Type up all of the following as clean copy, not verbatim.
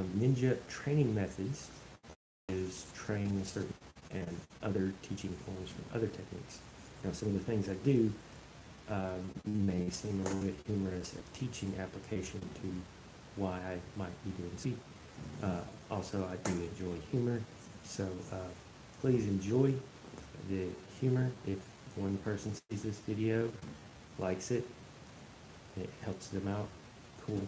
Ninja training methods is training a certain and other teaching forms from other techniques. Now, some of the things I do may seem a little bit humorous a teaching application to why I might be doing C. Also, I do enjoy humor, so please enjoy the humor. If one person sees this video, likes it, it helps them out, cool.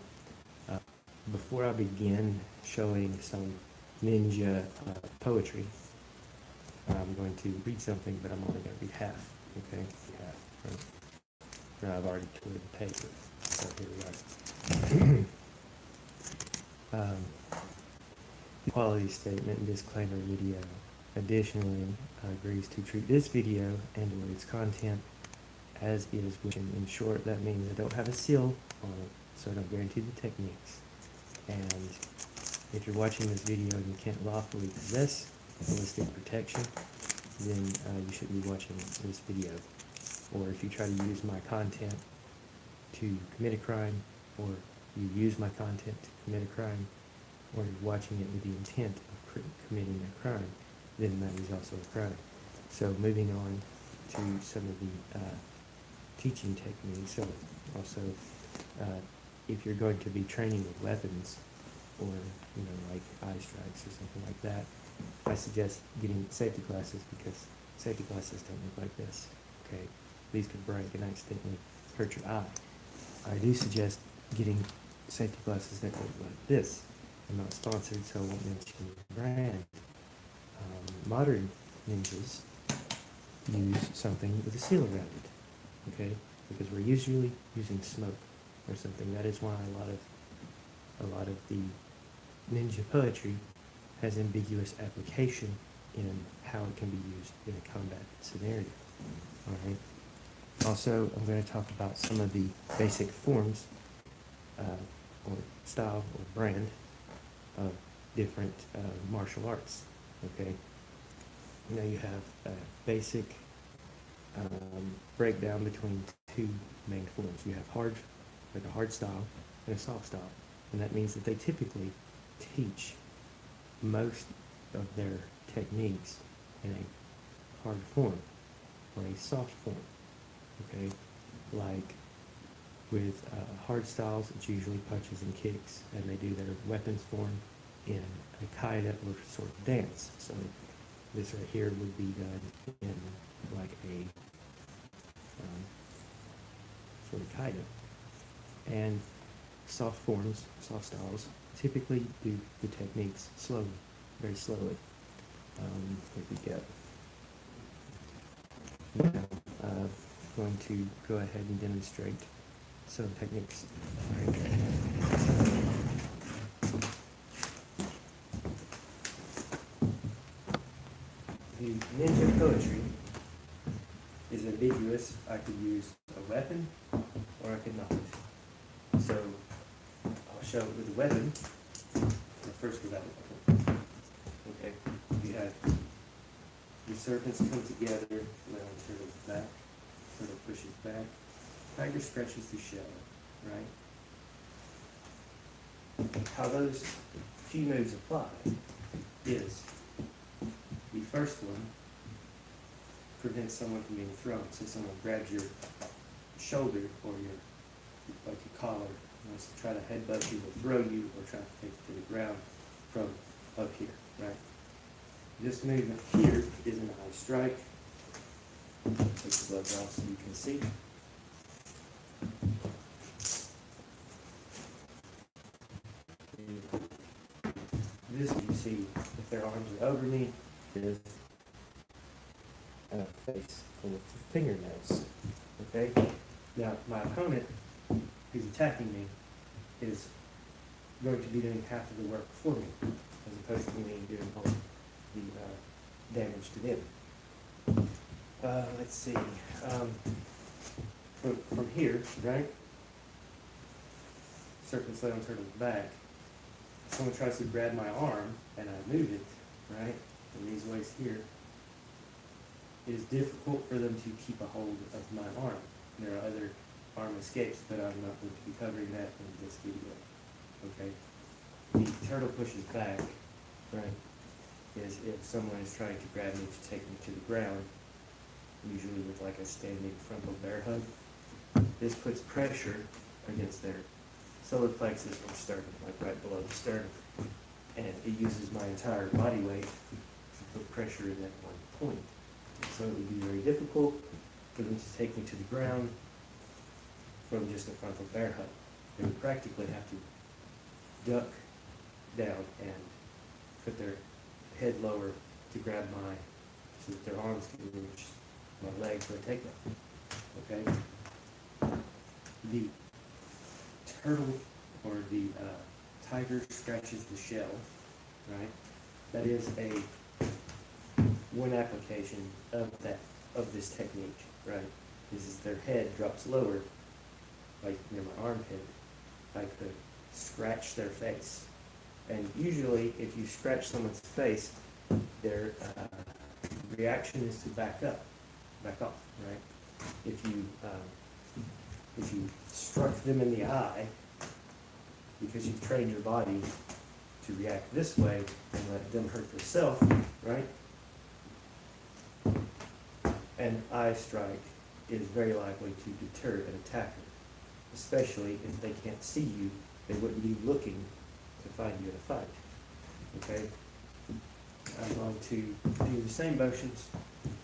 Before I begin showing some ninja poetry, I'm going to read something, but I'm only going to read half, okay? Half. I've already tore the paper, so here we are. Quality statement and disclaimer video. Additionally, agrees to treat this video and or its content as is written. In short, that means I don't have a seal on it, so I don't guarantee the techniques. And if you're watching this video and you can't lawfully possess ballistic protection, then you shouldn't be watching this video. Or if you try to use my content to commit a crime, or you use my content to commit a crime, or you're watching it with the intent of committing a crime, then that is also a crime. So moving on to some of the teaching techniques. So also, if you're going to be training with weapons, or like eye strikes or something like that, I suggest getting safety glasses, because safety glasses don't look like this. Okay, these could break and accidentally hurt your eye. I do suggest getting safety glasses that look like this. I'm not sponsored, so I won't mention the brand. Modern ninjas use something with a seal around it, okay? Because we're usually using smoke or something. That is why a lot of the ninja poetry has ambiguous application in how it can be used in a combat scenario. All right. Also, I'm going to talk about some of the basic forms or style or brand of different martial arts. Okay. Now you have a basic breakdown between two main forms. You have a hard style and a soft style, and that means that they typically teach most of their techniques in a hard form or a soft form. Okay, like with hard styles, it's usually punches and kicks, and they do their weapons form in a kaida or sort of dance. So this right here would be done in like a sort of kaida. And soft forms, soft styles, typically do the techniques slowly, very slowly. Here we go. Now, going to go ahead and demonstrate some techniques. The ninja poetry is ambiguous. I could use a weapon or I could not. So I'll show it with a weapon, or first without a weapon. Okay, you have the serpents come together, leon turtles back, turtle pushes back, tiger stretches the shell, right? How those few moves apply is the first one prevents someone from being thrown. So someone grabs your shoulder or your collar, wants to try to headbutt you or throw you or try to take you to the ground from up here, right? This movement here is an eye strike. Take the gloves off so you can see. This, you see, if their arms are over me, is a face full of fingernails. Okay? Now, my opponent, who's attacking me, is going to be doing half of the work for me, as opposed to me doing all the damage to them. Let's see. From here, right? Serpent's leon turtle's back. If someone tries to grab my arm and I move it, right, in these ways here, it is difficult for them to keep a hold of my arm. There are other arm escapes, but I'm not going to be covering that in this video. Okay? the turtle pushes back, right, is if someone is trying to grab me to take me to the ground, usually with like a standing frontal bear hug. This puts pressure against their solar plexus or sternum, like right below the sternum. And it uses my entire body weight to put pressure in that one point. So it would be very difficult for them to take me to the ground from just a frontal bear hug. They would practically have to duck down and put their head lower to grab so that their arms can reach my leg for a takeoff. Okay? The turtle or the tiger scratches the shell, right? That is one application of this technique, right? This is their head drops lower, like near my armpit, like to scratch their face. And usually, if you scratch someone's face, their reaction is to back off, right? If you struck them in the eye, because you've trained your body to react this way and let them hurt themselves, right? An eye strike is very likely to deter an attacker, especially if they can't see you. They wouldn't be looking to find you in a fight. Okay? I'm going to do the same motions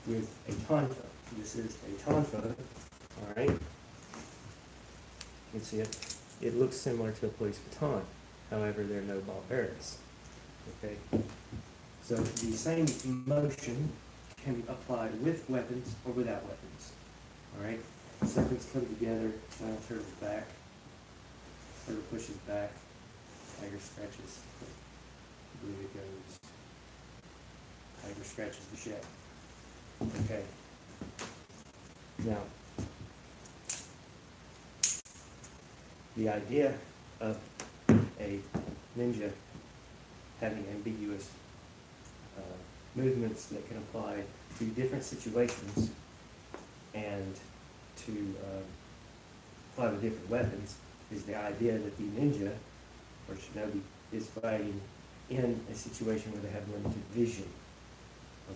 with a tonfa. This is a tonfa, all right? You can see it. It looks similar to a police baton. However, there are no ball bearings. Okay? So the same motion can be applied with weapons or without weapons. All right? Serpents come together, giant turtle's back, turtle pushes back, tiger scratches, I believe it goes, tiger scratches the shell. Okay. Now, the idea of a ninja having ambiguous movements that can apply to different situations and to apply with different weapons is the idea that the ninja or shinobi is fighting in a situation where they have limited vision.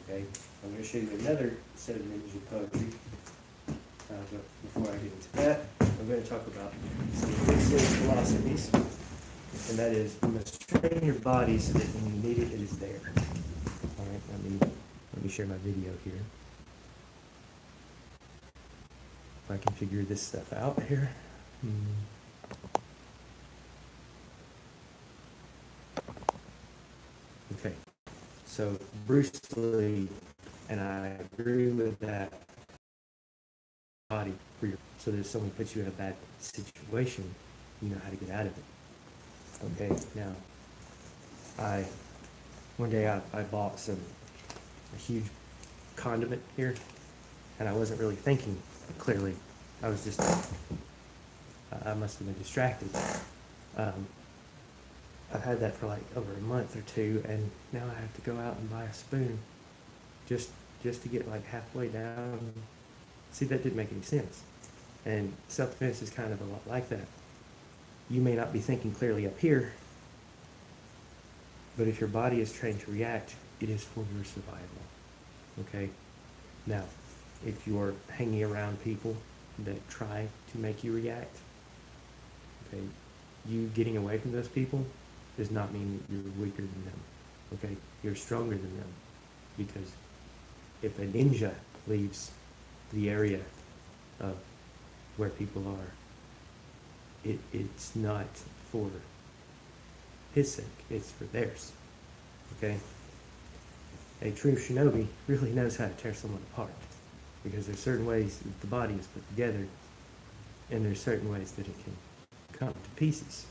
Okay, I'm going to show you another set of ninja poetry, but before I get into that, I'm going to talk about some basic philosophies, and that is you must train your body so that when you need it, it is there. All right, let me share my video here. If I can figure this stuff out here. Okay, so Bruce Lee, and I agree with that. Body for your, so that if someone puts you in a bad situation, you know how to get out of it. Okay, now one day I bought a huge condiment here, and I wasn't really thinking clearly. I was just I must have been distracted. I've had that for like over a month or two, and now I have to go out and buy a spoon just to get like halfway down. See, that didn't make any sense. And self-defense is kind of a lot like that. You may not be thinking clearly up here, but if your body is trained to react, it is for your survival. Okay? Now, if you're hanging around people that try to make you react, okay, you getting away from those people does not mean you're weaker than them. Okay? You're stronger than them. Because if a ninja leaves the area of where people are, it's not for his sake, it's for theirs. Okay? A true shinobi really knows how to tear someone apart, because there's certain ways that the body is put together, and there's certain ways that it can come to pieces.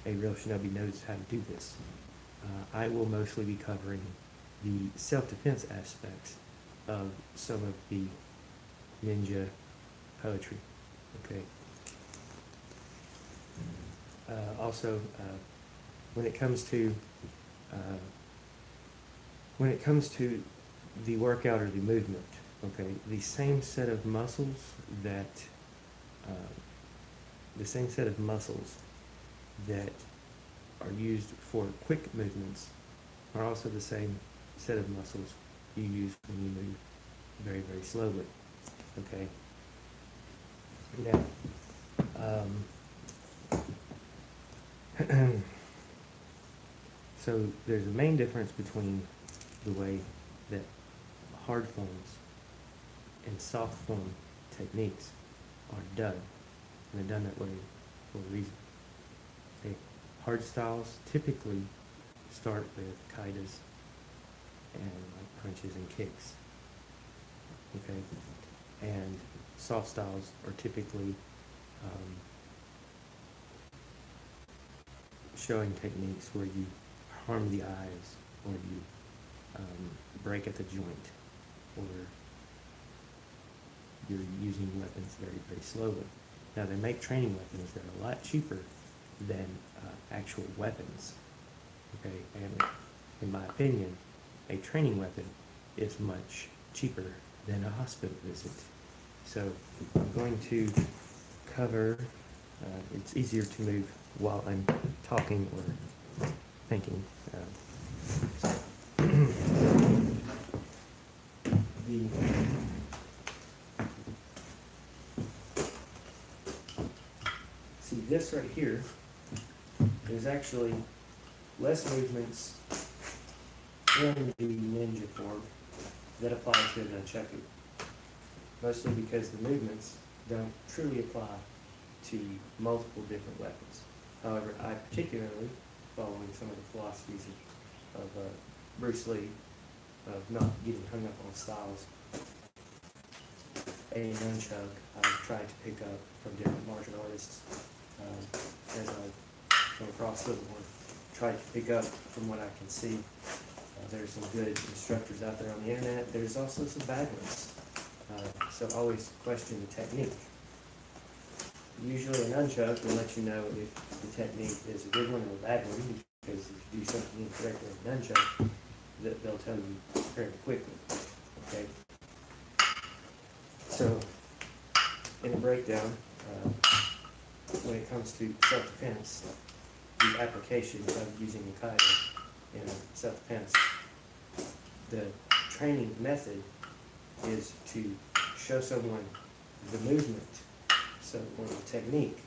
A real shinobi knows how to do this. I will mostly be covering the self-defense aspects of some of the ninja poetry. Okay. Also, when it comes to the workout or the movement, okay, the same set of muscles that are used for quick movements are also the same set of muscles you use when you move very, very slowly. Okay? Now, so there's a main difference between the way that hard forms and soft form techniques are done. And they're done that way for a reason. Okay. Hard styles typically start with kaidas and like punches and kicks. Okay. And soft styles are typically showing techniques where you harm the eyes, or you break at the joint, or you're using weapons very, very slowly. Now, they make training weapons that are a lot cheaper than actual weapons. Okay, and in my opinion, a training weapon is much cheaper than a hospital visit. So I'm going to cover, it's easier to move while I'm talking or thinking. See, this right here is actually less movements in the ninja form that apply to a nunchaku. Mostly because the movements don't truly apply to multiple different weapons. However, I particularly, following some of the philosophies of Bruce Lee, of not getting hung up on styles, a nunchuck I've tried to pick up from different martial artists as I come across them, or tried to pick up from what I can see. There's some good instructors out there on the internet. There's also some bad ones. So always question the technique. Usually a nunchuck will let you know if the technique is a good one or a bad one, because if you do something incorrect with a nunchuck, they'll tell you very quickly. Okay? So, in a breakdown, when it comes to self-defense, the application of using a kaida in self-defense, the training method is to show someone the movement, or the technique.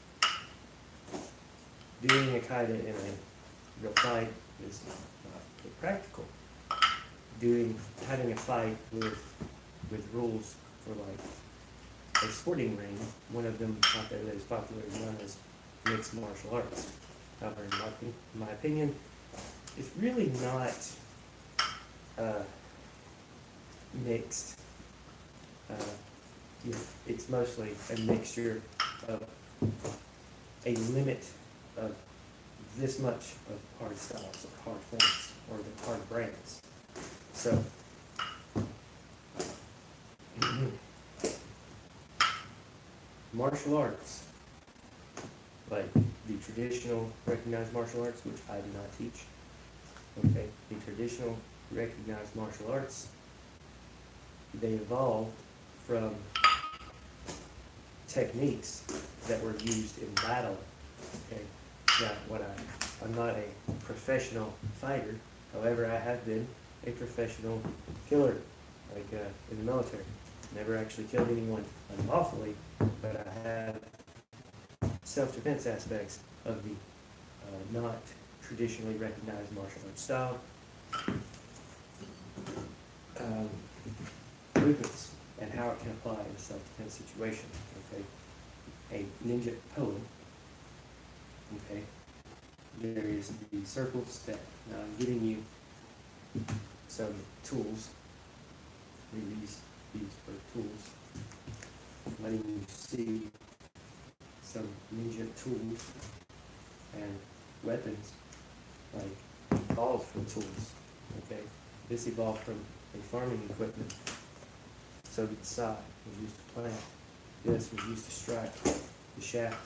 Doing a kaida in a real fight is not practical. Having a fight with rules for like a sporting ring, one of them out there that is popular is known as mixed martial arts. However, in my opinion, it's really not mixed. It's mostly a mixture of a limit of this much of hard styles, or hard forms, or the hard brands. So, martial arts, like the traditional recognized martial arts, which I do not teach, okay, the traditional recognized martial arts, they evolved from techniques that were used in battle. Okay, now I'm not a professional fighter. However, I have been a professional killer, like in the military. Never actually killed anyone unlawfully, but I have self-defense aspects of the not traditionally recognized martial arts style. Movements and how it can apply in a self-defense situation. Okay, a ninja poem. Okay, there is the circles that I'm giving you some tools. These are tools. I'm letting you see some ninja tools and weapons, like balls from tools. Okay, this evolved from a farming equipment. So the sod was used to plant. This was used to strike the shaft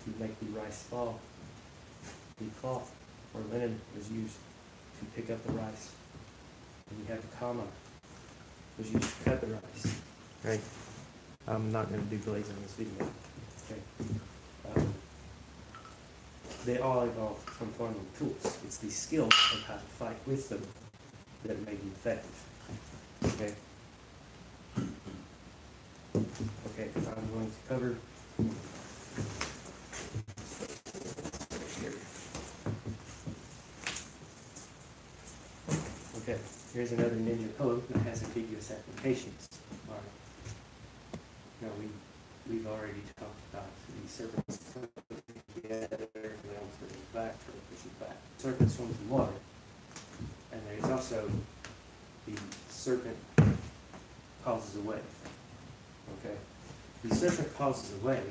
to make the rice fall. The cloth or linen was used to pick up the rice. And you have the kama, was used to cut the rice. Right? I'm not going to do glazing on this video. Okay. they all evolved from farming tools. It's the skill of how to fight with them that made you effective. Okay? Okay, I'm going to cover here. Okay, here's another ninja code that has ambiguous applications. All right. Now we've already talked about the serpents together, and also back for the pushing back. Serpent swims in water, and there's also the serpent causes a wave. Okay, the serpent causes a wave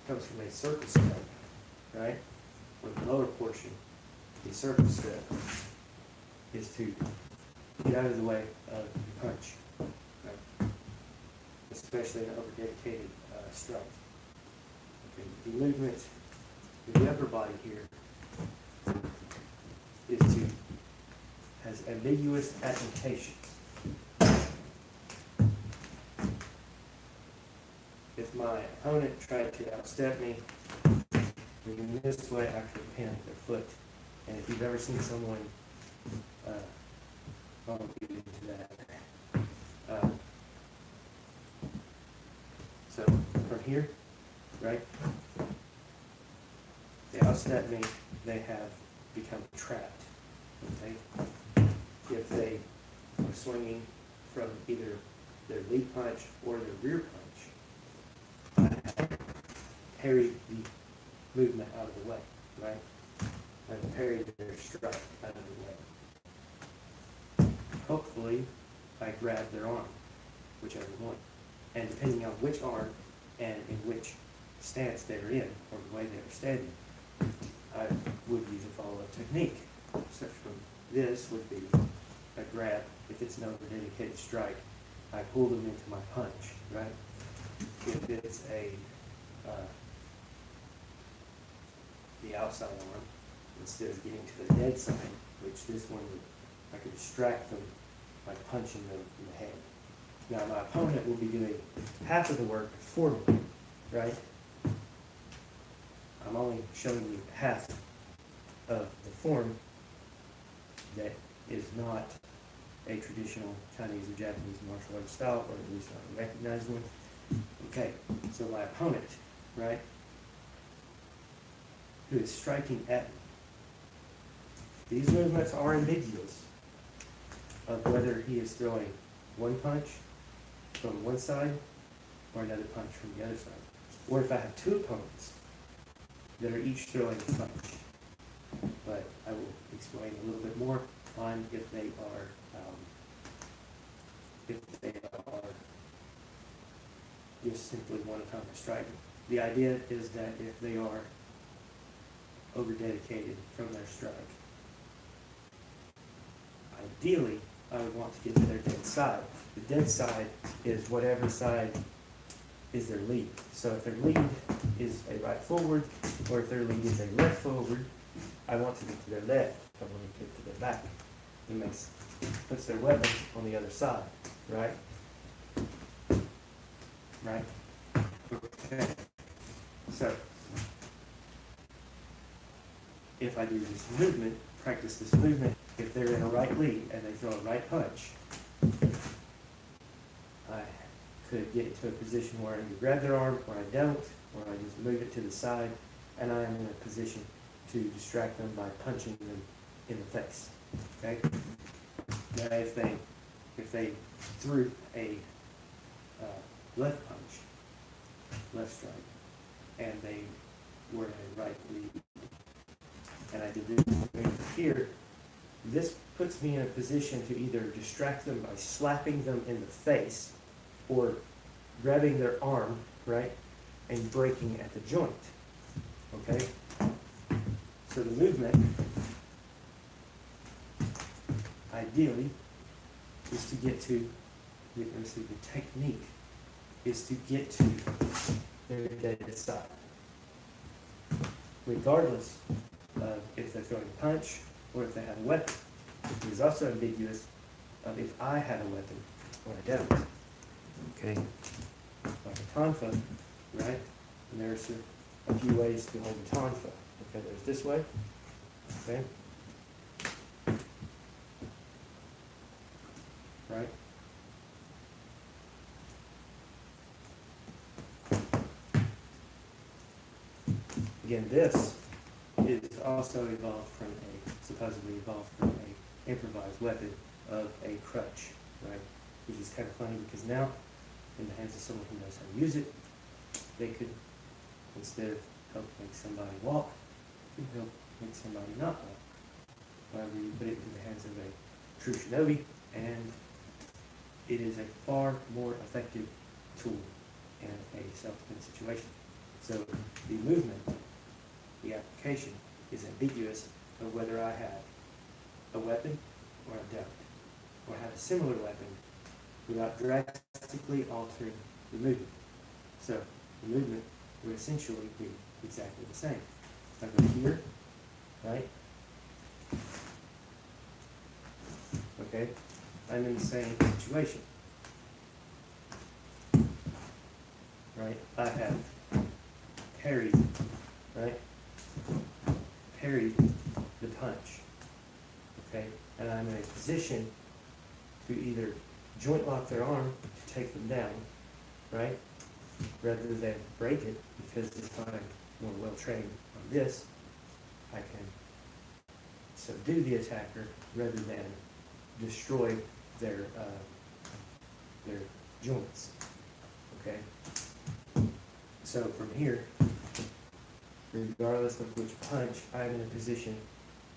comes from a circle step, right? Where the lower portion, the circle step, is to get out of the way of the punch, right? Especially an over-dedicated strike. Okay, the movement in the upper body here has ambiguous applications. If my opponent tried to outstep me, in this way I could pin their foot. And if you've ever seen someone, I won't get into that. So from here, right, they outstep me, they have become trapped. Okay? If they are swinging from either their lead punch or their rear punch, I parry the movement out of the way, right? I parry their strike out of the way. Hopefully, I grab their arm, whichever one. And depending on which arm and in which stance they're in, or the way they're standing, I would use a follow-up technique. So from this would be a grab. If it's an over-dedicated strike, I pull them into my punch, right? If it's the outside arm, instead of getting to the dead side, which this one would, I could distract them by punching them in the head. Now my opponent will be doing half of the work for me, right? I'm only showing you half of the form that is not a traditional Chinese or Japanese martial arts style, or at least not a recognized one. Okay, so my opponent, right, who is striking at me, these movements are ambiguous of whether he is throwing one punch from one side or another punch from the other side. Or if I have two opponents that are each throwing a punch. But I will explain a little bit more on if they are just simply one opponent striking. The idea is that if they are over-dedicated from their strike, ideally, I would want to get to their dead side. The dead side is whatever side is their lead. So if their lead is a right forward, or if their lead is a left forward, I want to get to their left. I want to get to their back. It puts their weapons on the other side, right? Right? Okay. So, if I do this movement, practice this movement, if they're in a right lead and they throw a right punch, I could get into a position where I either grab their arm or I don't, or I just move it to the side, and I am in a position to distract them by punching them in the face. Okay? Now if they threw a left punch, left strike, and they were in a right lead, and I did this movement here, this puts me in a position to either distract them by slapping them in the face or grabbing their arm, right, and breaking at the joint. Okay? So the movement, ideally, is to get to, the technique is to get to their dead side. Regardless of if they're throwing a punch or if they have a weapon. It is also ambiguous of if I have a weapon or I don't. Okay? Like a tonfa, right? And there's a few ways to hold the tonfa. Okay, there's this way. Okay. Right. Again, this is also supposedly evolved from a improvised weapon of a crutch, right? Which is kind of funny because now, in the hands of someone who knows how to use it, they could, instead of help make somebody walk, could help make somebody not walk. However, you put it into the hands of a true shinobi, and it is a far more effective tool in a self-defense situation. So the movement, the application, is ambiguous of whether I have a weapon or I don't, or have a similar weapon without drastically altering the movement. So the movement would essentially be exactly the same. If I go here, right? Okay, I'm in the same situation. Right? I have parried, right? Parried the punch. Okay? And I'm in a position to either joint lock their arm to take them down, right? Rather than break it, because if I'm more well trained on this, I can subdue the attacker rather than destroy their joints. Okay? So from here, regardless of which punch, I'm in a position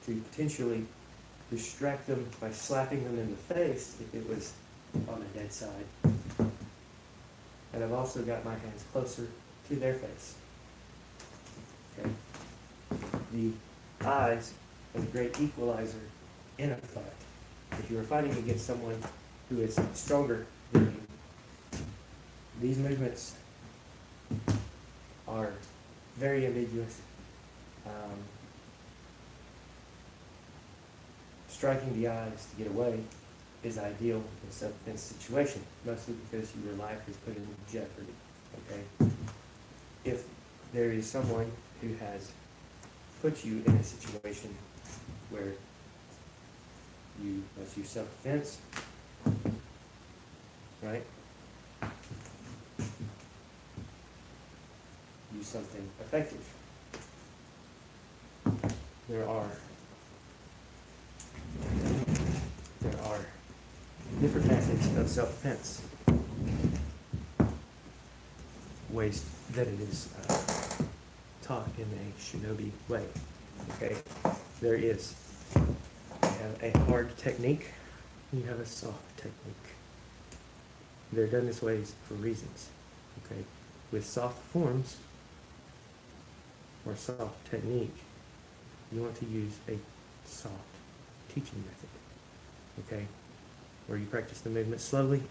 to potentially distract them by slapping them in the face if it was on the dead side. And I've also got my hands closer to their face. Okay? The eyes are the great equalizer in a fight. If you are fighting against someone who is stronger than you, these movements are very ambiguous. Striking the eyes to get away is ideal in a self-defense situation, mostly because your life is put in jeopardy. Okay? If there is someone who has put you in a situation where you must use self-defense, right? Use something effective. There are different methods of self-defense, ways that it is taught in a shinobi way. Okay, there is a hard technique, and you have a soft technique. They're done this way for reasons. Okay, with soft forms or soft technique, you want to use a soft teaching method. Okay, where you practice the movement slowly.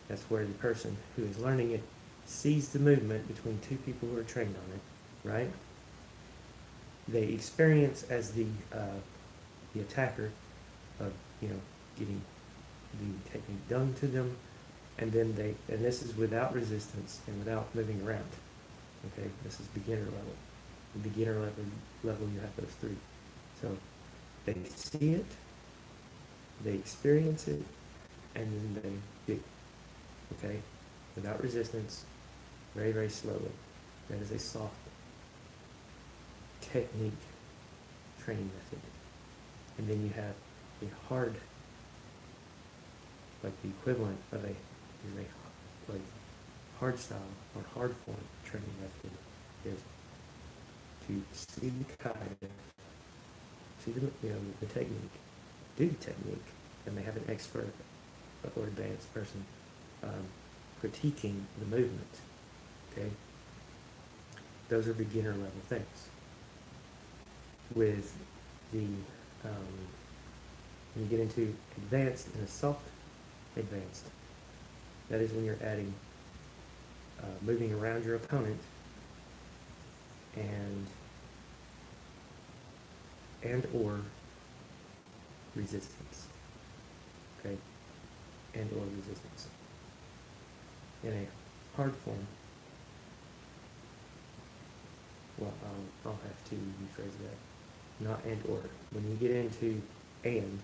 That's where the person who is learning it sees the movement between two people who are trained on it, right? They experience as the attacker of getting the technique done to them, and then and this is without resistance and without moving around. Okay, this is beginner level. The beginner level you have those three. So they see it, they experience it, and then they do. Okay, without resistance, very, very slowly. That is a soft technique training method. And then you have a hard, like the equivalent of a hard style or hard form training method is to see the kata, see the technique, do the technique, and they have an expert or advanced person critiquing the movement. Okay, those are beginner level things. With the when you get into advanced and soft advanced, that is when you're adding moving around your opponent and or resistance. Okay, and or resistance. In a hard form, well, I'll have to rephrase that. Not and or. When you get into and,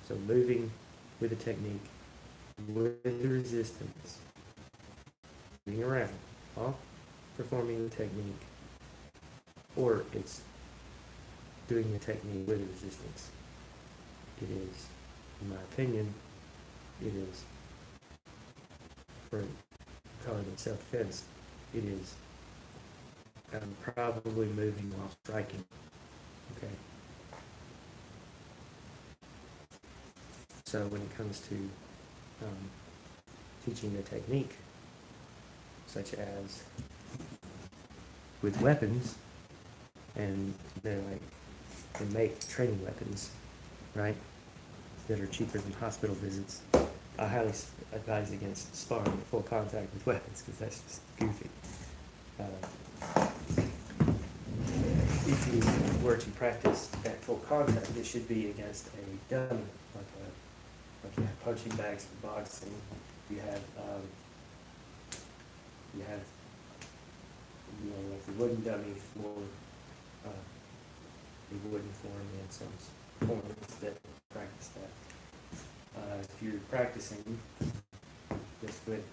so moving with a technique, with the resistance, moving around, while performing the technique, or it's doing the technique with resistance. It is, in my opinion, it is, for calling it self-defense, it is probably moving while striking. Okay. So when it comes to teaching the technique, such as with weapons, and they're like, they make training weapons, right, that are cheaper than hospital visits. I highly advise against sparring at full contact with weapons, because that's just goofy. If you were to practice at full contact, it should be against a dummy, like you have punching bags for boxing. You have like the wooden dummy for the wooden form, and some forms that practice that. If you're practicing just with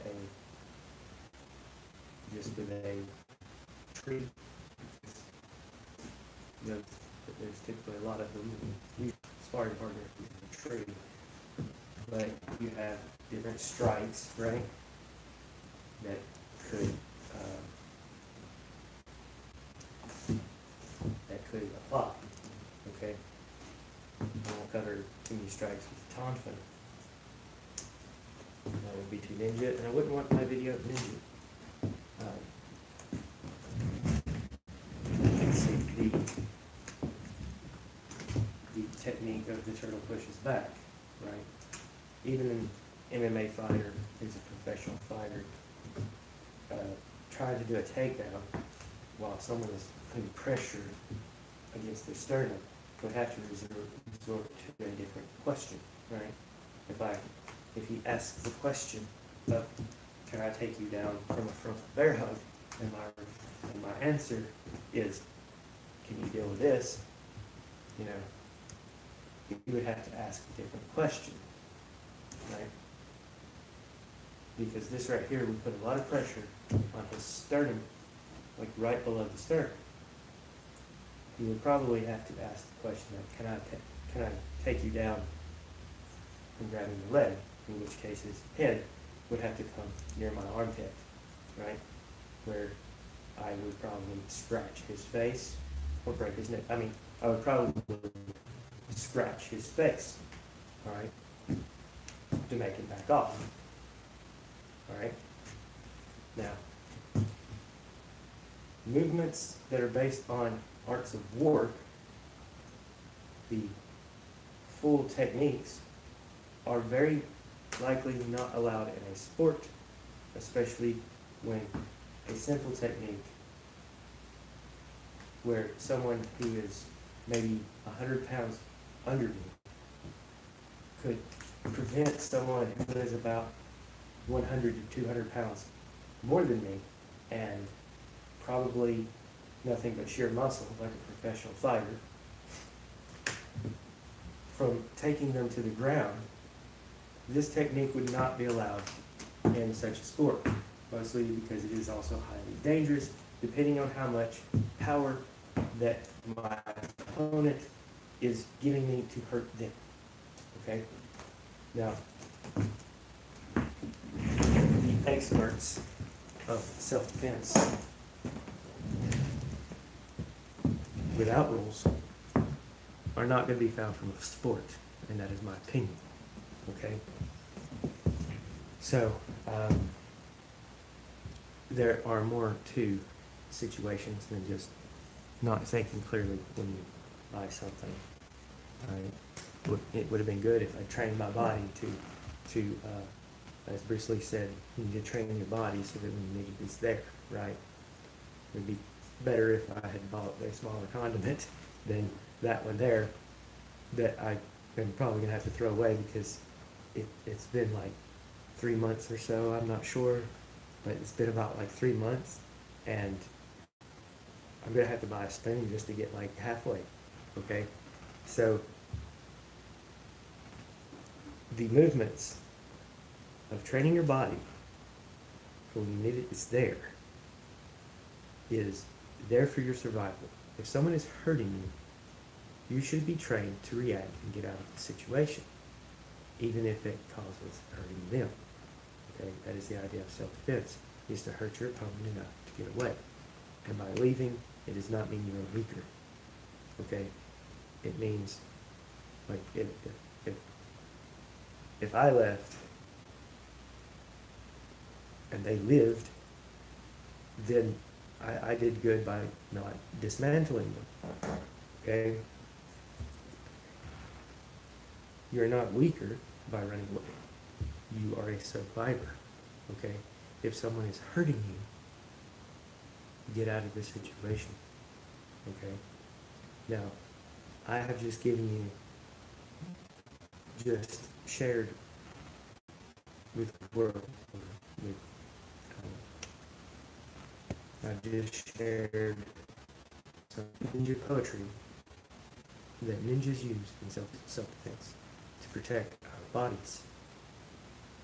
a tree, there's typically a lot of them. You sparring partner is a tree, but you have different strikes, right? That could apply. Okay, I won't cover too many strikes with Tonfa. That would be too ninja, and I wouldn't want my video ninja. Let's see, the technique of the turtle pushes back, right? Even an MMA fighter who's a professional fighter trying to do a takedown while someone is putting pressure against their sternum would have to resort to a different question, right? If he asks the question of, can I take you down from a frontal bear hug, and my answer is, can you deal with this? You would have to ask a different question, right? Because this right here would put a lot of pressure on his sternum, like right below the sternum. You would probably have to ask the question of, can I take you down from grabbing the leg? In which case his head would have to come near my armpit, right? Where I would probably scratch his face or break his neck. I would probably scratch his face, all right, to make him back off, all right? Now, movements that are based on arts of war, the full techniques, are very likely not allowed in a sport, especially when a simple technique where someone who is maybe 100 pounds under me could prevent someone who is about 100 to 200 pounds more than me, and probably nothing but sheer muscle, like a professional fighter, from taking them to the ground. This technique would not be allowed in such a sport, mostly because it is also highly dangerous, depending on how much power that my opponent is giving me to hurt them. Okay? Now, the experts of self-defense without rules are not going to be found from a sport, and that is my opinion. Okay? So, there are more to situations than just not thinking clearly when you buy something. It would have been good if I trained my body to as Bruce Lee said, you need to train your body so that when you need it, it's there, right? It would be better if I had bought a smaller condiment than that one there that I'm probably going to have to throw away because it's been like 3 months or so, I'm not sure, but it's been about like 3 months, and I'm going to have to buy a spoon just to get like halfway, okay? So the movements of training your body for when you need it, it's there, is there for your survival. If someone is hurting you, you should be trained to react and get out of the situation, even if it causes hurting them. Okay, that is the idea of self-defense, is to hurt your opponent enough to get away. And by leaving, it does not mean you're weaker. Okay, it means, like, if I left and they lived, then I did good by not dismantling them. Okay? You're not weaker by running away. You are a survivor. Okay? If someone is hurting you, get out of the situation. Okay? Now, I have just given you, just shared with the world, with, I've just shared some ninja poetry that ninjas use in self-defense to protect our bodies.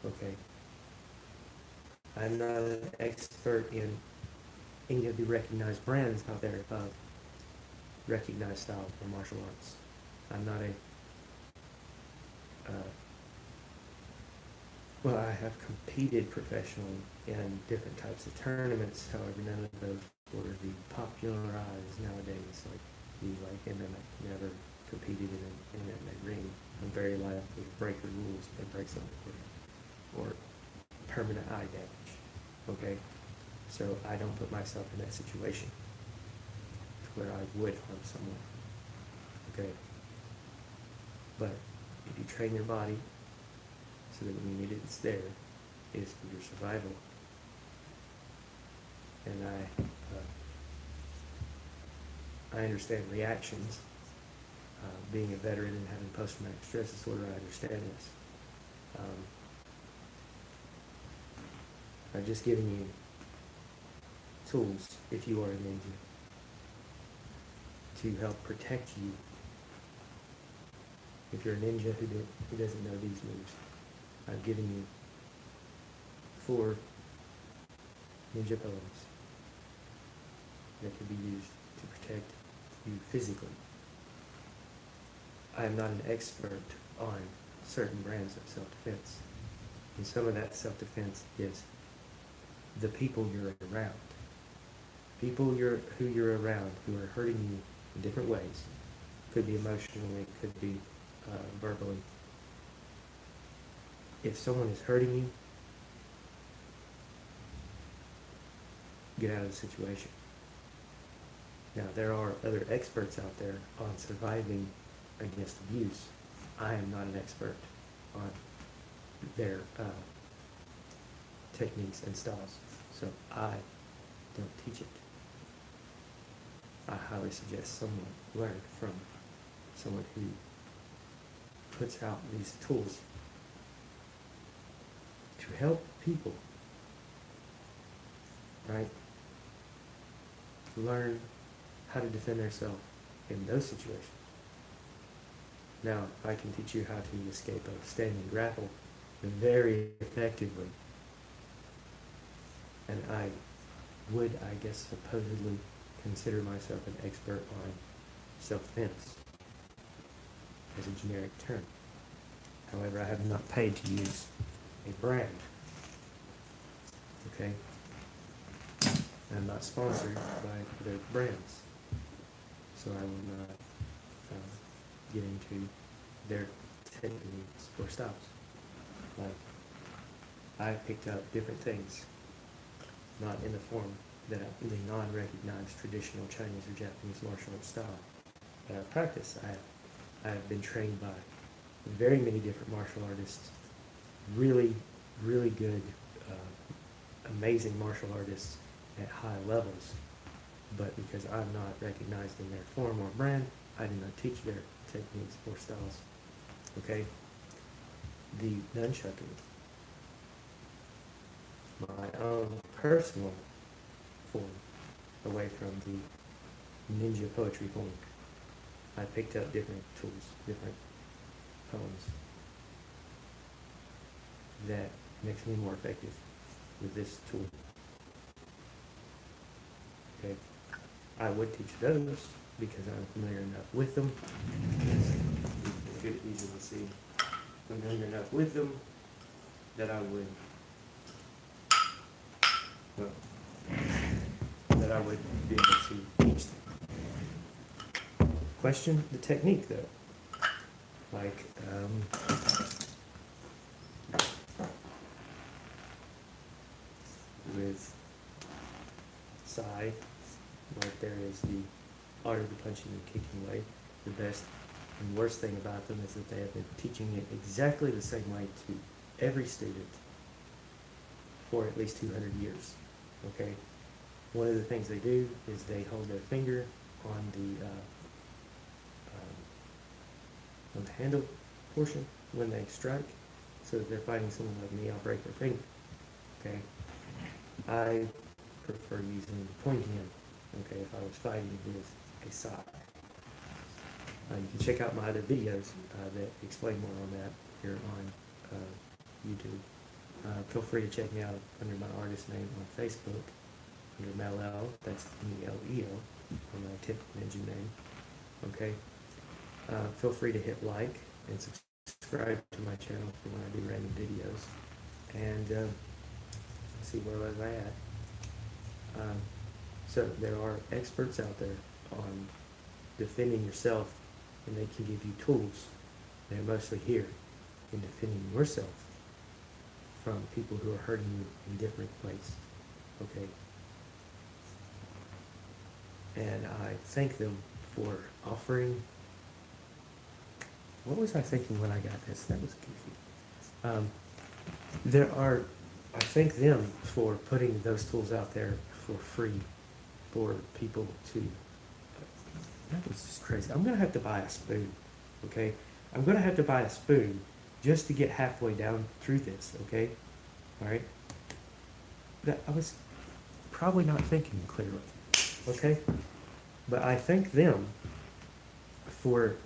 Okay? I'm not an expert in any of the recognized brands out there of recognized styles for martial arts. I'm not well, I have competed professionally in different types of tournaments. However, none of those were the popularized nowadays, like the MMA. Never competed in an MMA ring. I'm very likely to break the rules and break something or permanent eye damage. Okay, so I don't put myself in that situation where I would harm someone. Okay, but if you train your body so that when you need it, it's there, it is for your survival. And I understand reactions. Being a veteran and having post-traumatic stress disorder, I understand this. I've just given you tools, if you are a ninja, to help protect you. If you're a ninja who doesn't know these moves, I've given you 4 ninja pillows that can be used to protect you physically. I am not an expert on certain brands of self-defense. And some of that self-defense is the people you're around. People who you're around who are hurting you in different ways. Could be emotionally, could be verbally. If someone is hurting you, get out of the situation. Now, there are other experts out there on surviving against abuse. I am not an expert on their techniques and styles, so I don't teach it. I highly suggest someone learn from someone who puts out these tools to help people, right, learn how to defend themselves in those situations. Now, I can teach you how to escape a standing grapple very effectively. And I would, I guess, supposedly consider myself an expert on self-defense as a generic term. However, I have not paid to use a brand. Okay? I'm not sponsored by their brands. So I will not get into their techniques or styles. Like, I picked up different things, not in the form that the non-recognized traditional Chinese or Japanese martial arts style that I practice. I have been trained by very many different martial artists, really, really good, amazing martial artists at high levels. But because I'm not recognized in their form or brand, I do not teach their techniques or styles. Okay? The nunchucking, my own personal form, away from the ninja poetry form. I picked up different tools, different poems that makes me more effective with this tool. Okay, I would teach those because I'm familiar enough with them. You could easily see familiar enough with them that I would, well, that I would be able to teach them. Question the technique though. Like, with Psy, like there is the art of the punching and kicking way. The best and worst thing about them is that they have been teaching it exactly the same way to every student for at least 200 years. Okay? One of the things they do is they hold their finger on the handle portion when they strike, so that they're fighting someone like me, I'll break their finger. Okay? I prefer using the pointy hand, okay, if I was fighting with a Psy. You can check out my other videos that explain more on that here on YouTube. Feel free to check me out under my artist name on Facebook, under Mel-El, that's M-E-L-E-O, or my tip ninja name, okay? Feel free to hit like and subscribe to my channel for when I do random videos. And let's see, where was I at? So there are experts out there on defending yourself, and they can give you tools. They're mostly here in defending yourself from people who are hurting you in different ways. Okay? And I thank them for offering. What was I thinking when I got this? That was goofy. I thank them for putting those tools out there for free for people to. That was just crazy. I'm gonna have to buy a spoon. Okay? I'm gonna have to buy a spoon just to get halfway down through this. Okay? All right? That I was probably not thinking clearly. Okay? But I thank them for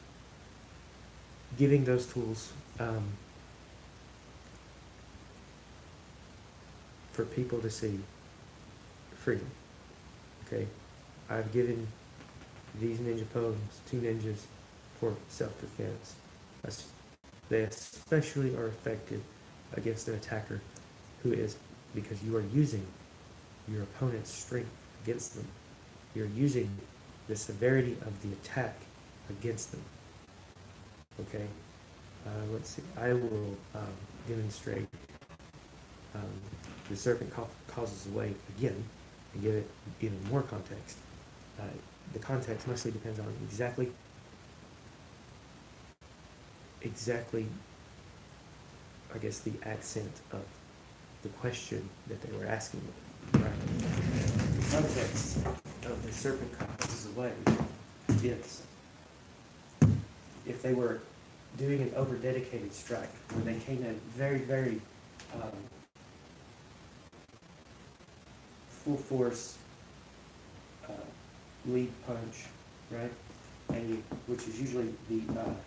giving those tools for people to see freedom. Okay? I've given these ninja poems to ninjas for self-defense. They especially are effective against an attacker who is, because you are using your opponent's strength against them. You're using the severity of the attack against them. Okay? Let's see. I will demonstrate the serpent causes away again and give it even more context. The context mostly depends on exactly, I guess, the accent of the question that they were asking me. Right? The context of the serpent causes away is if they were doing an over-dedicated strike, when they came in very, very full force lead punch, right? And which is usually the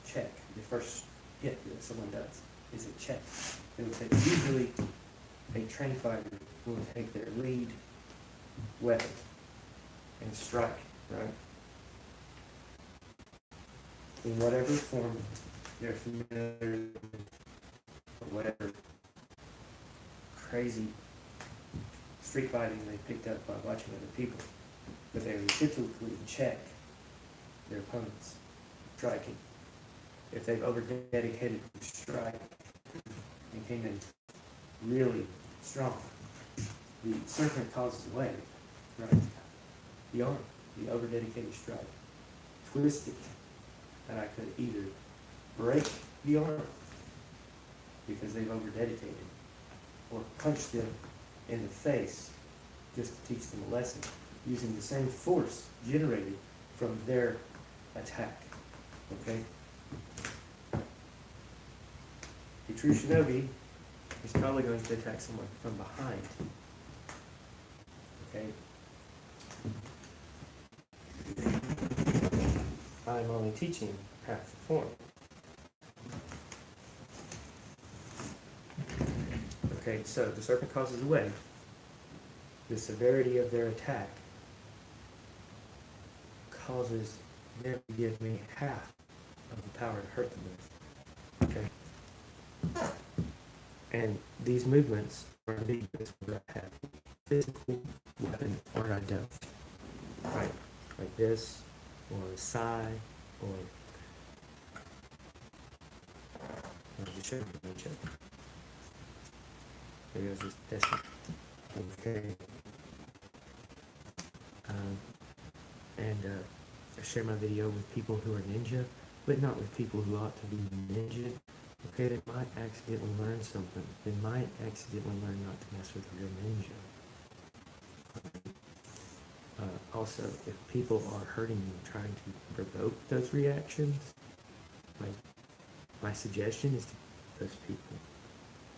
check, the first hit that someone does is a check. It will take, usually a trained fighter will take their lead weapon and strike, right? In whatever form they're familiar with, or whatever crazy street fighting they picked up by watching other people. But they would typically check their opponent's striking. If they've over-dedicated to strike and came in really strong, the serpent causes away, right? The arm, the over-dedicated strike, twist it, and I could either break the arm because they've over-dedicated, or punch them in the face just to teach them a lesson, using the same force generated from their attack. Okay? A true shinobi is probably going to attack someone from behind. Okay? I'm only teaching half the form. Okay, so the serpent causes a wave. The severity of their attack causes them to give me half of the power to hurt them with. Okay? And these movements are ambiguous whether I have a physical weapon or I don't. Right? Like this, or a sigh, or I'll just show you the check. There goes this decimal. Okay. I share my video with people who are ninja, but not with people who ought to be ninja. Okay, they might accidentally learn something. They might accidentally learn not to mess with a real ninja. Also, if people are hurting you, trying to provoke those reactions, my suggestion is to those people,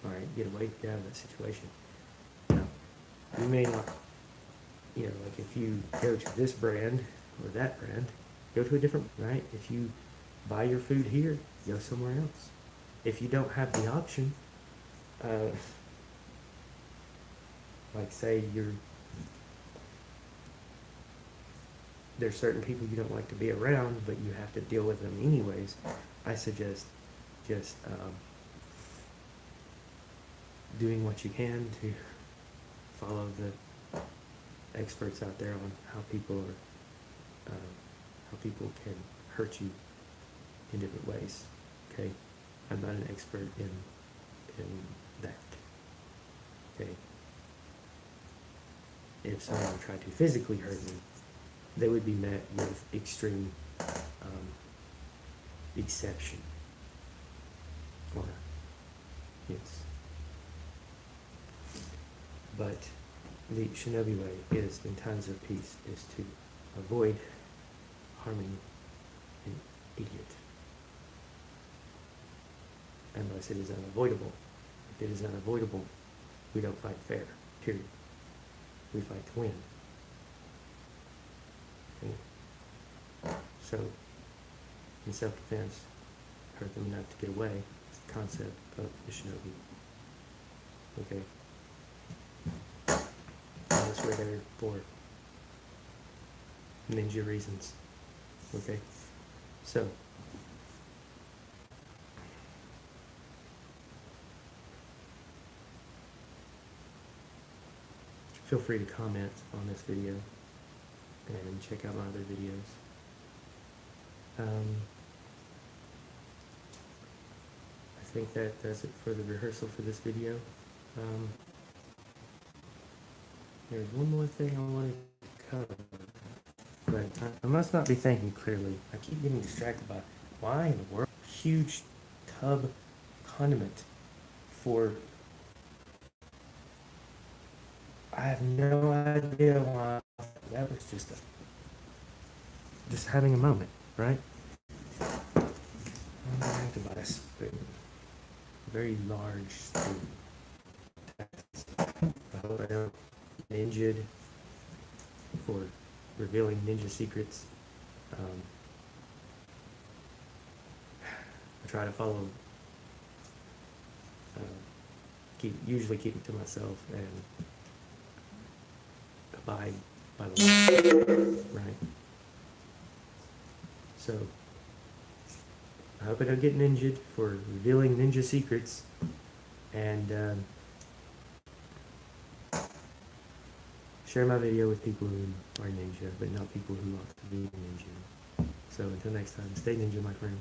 all right, get away, get out of that situation. Now, you may not, like if you go to this brand or that brand, go to a different, right? If you buy your food here, go somewhere else. If you don't have the option, like say there's certain people you don't like to be around, but you have to deal with them anyways, I suggest just doing what you can to follow the experts out there on how people can hurt you in different ways. Okay, I'm not an expert in that. Okay, if someone tried to physically hurt me, they would be met with extreme exception. Or yes, but the shinobi way is, in times of peace, is to avoid harming an idiot unless it is unavoidable. If it is unavoidable, we don't fight fair, period. We fight to win. Okay? So, in self-defense, hurt them enough to get away. It's the concept of the shinobi. Okay? Unless we're there for ninja reasons. Okay? So, feel free to comment on this video and check out my other videos. I think that does it for the rehearsal for this video. There's one more thing I wanted to cover, but I must not be thinking clearly. I keep getting distracted by why in the world huge tub condiment for, I have no idea why. That was just having a moment, right? I'm going to have to buy a spoon, a very large spoon. I hope I don't get injured for revealing ninja secrets. I try to follow, usually keep it to myself and abide by the law, right? So, I hope I don't get ninja for revealing ninja secrets, and share my video with people who are ninja, but not people who want to be ninja. So until next time, stay ninja, my friend.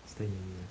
Stay ninja.